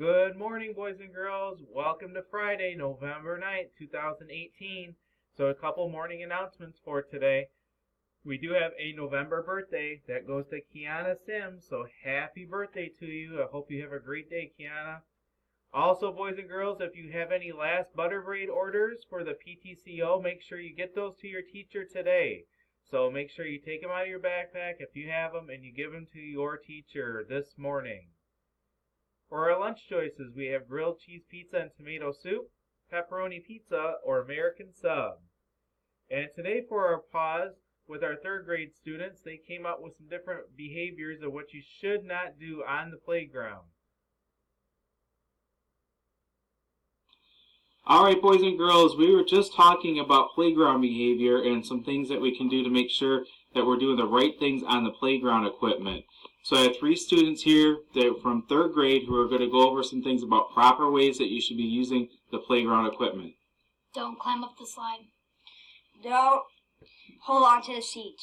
Good morning, boys and girls. Welcome to Friday, November 9th, 2018. So a couple morning announcements for today. We do have a November birthday that goes to Kiana Sims, so happy birthday to you. I hope you have a great day, Kiana. Also, boys and girls, if you have any last butter braid orders for the PTCO, make sure you get those to your teacher today. So make sure you take them out of your backpack if you have them and you give them to your teacher this morning. For our lunch choices, we have grilled cheese pizza and tomato soup, pepperoni pizza, or American sub. And today for our pause with our third grade students, they came up with some different behaviors of what you should not do on the playground. Alright, boys and girls, we were just talking about playground behavior and some things that we can do to make sure that we're doing the right things on the playground equipment. So I have 3 students here that are from 3rd grade who are going to go over some things about proper ways that you should be using the playground equipment. Don't climb up the slide. Don't hold on to the seat.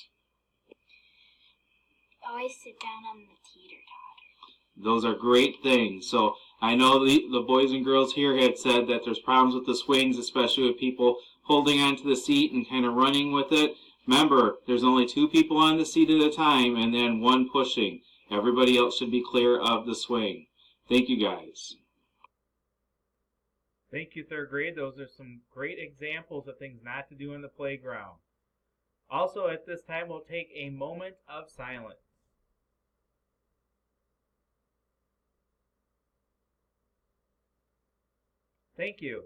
Always sit down on the teeter-totter. Those are great things. So I know the boys and girls here had said that there's problems with the swings, especially with people holding onto the seat and kind of running with it. Remember, there's only 2 people on the seat at a time and then 1 pushing. Everybody else should be clear of the swing. Thank you, guys. Thank you, 3rd grade. Those are some great examples of things not to do in the playground. Also, at this time, we'll take a moment of silence. Thank you.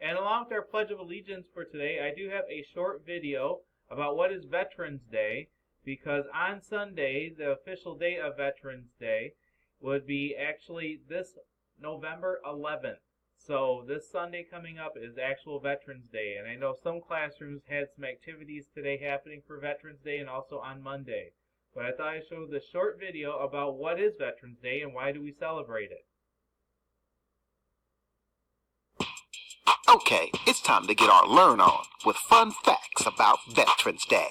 And along with our Pledge of Allegiance for today, I do have a short video about what is Veterans Day, because on Sunday, the official date of Veterans Day would be actually this November 11th. So this Sunday coming up is actual Veterans Day, and I know some classrooms had some activities today happening for Veterans Day and also on Monday. But I thought I'd show this short video about what is Veterans Day and why do we celebrate it. Okay, it's time to get our learn on with fun facts about Veterans Day.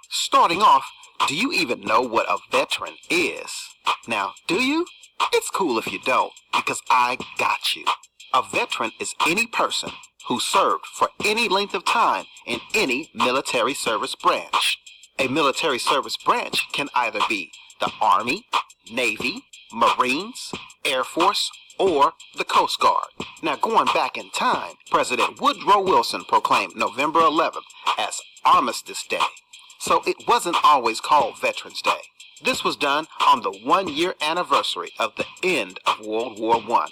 Starting off, do you even know what a veteran is? Now, do you? It's cool if you don't, because I got you. A veteran is any person who served for any length of time in any military service branch. A military service branch can either be the Army, Navy, Marines, Air Force, or the Coast Guard. Now, going back in time, President Woodrow Wilson proclaimed November 11th as Armistice Day. So it wasn't always called Veterans Day. This was done on the 1-year anniversary of the end of World War I.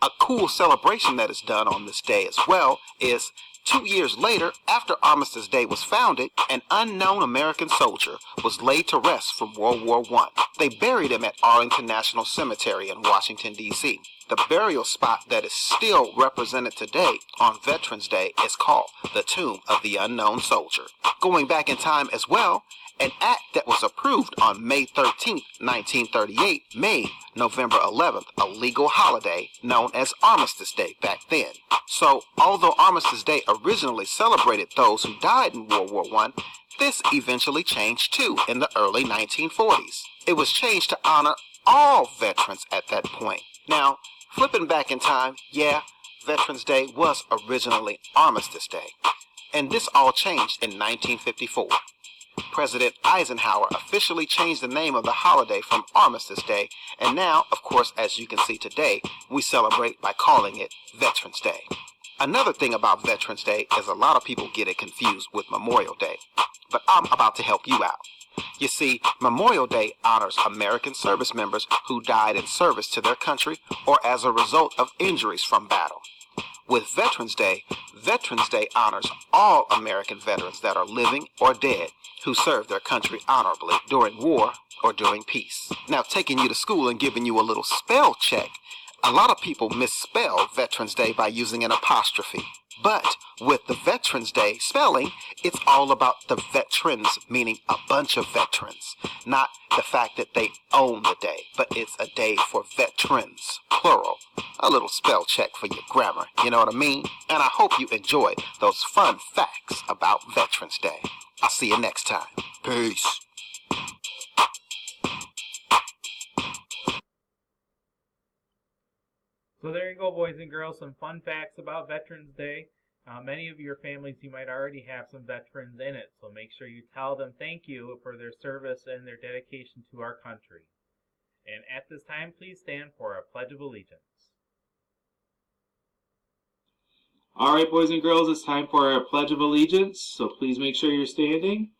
A cool celebration that is done on this day as well is 2 years later, after Armistice Day was founded, an unknown American soldier was laid to rest from World War I. They buried him at Arlington National Cemetery in Washington, D.C. The burial spot that is still represented today on Veterans Day is called the Tomb of the Unknown Soldier. Going back in time as well, an act that was approved on May 13, 1938, made November 11th a legal holiday known as Armistice Day back then. So, although Armistice Day originally celebrated those who died in World War I, this eventually changed too in the early 1940s. It was changed to honor all veterans at that point. Now, flipping back in time, yeah, Veterans Day was originally Armistice Day. And this all changed in 1954. President Eisenhower officially changed the name of the holiday from Armistice Day, and now, of course, as you can see today, we celebrate by calling it Veterans Day. Another thing about Veterans Day is a lot of people get it confused with Memorial Day, but I'm about to help you out. You see, Memorial Day honors American service members who died in service to their country or as a result of injuries from battle. With Veterans Day honors all American veterans that are living or dead who served their country honorably during war or during peace. Now, taking you to school and giving you a little spell check, a lot of people misspell Veterans Day by using an apostrophe. But with the Veterans Day spelling, it's all about the veterans, meaning a bunch of veterans. Not the fact that they own the day, but it's a day for veterans, plural. A little spell check for your grammar, you know what I mean? And I hope you enjoyed those fun facts about Veterans Day. I'll see you next time. Peace. So there you go, boys and girls, some fun facts about Veterans Day. Many of your families, you might already have some veterans in it, so make sure you tell them thank you for their service and their dedication to our country. And at this time, please stand for a Pledge of Allegiance. All right, boys and girls, it's time for our Pledge of Allegiance, so please make sure you're standing.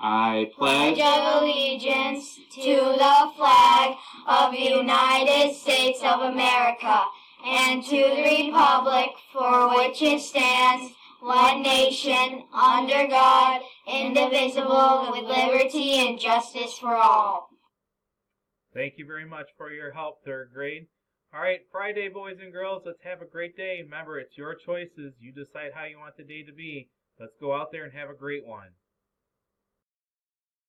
I pledge allegiance to the flag of the United States of America and to the republic for which it stands, one nation, under God, indivisible, with liberty and justice for all. Thank you very much for your help, third grade. All right, Friday, boys and girls, let's have a great day. Remember, it's your choices. You decide how you want the day to be. Let's go out there and have a great one.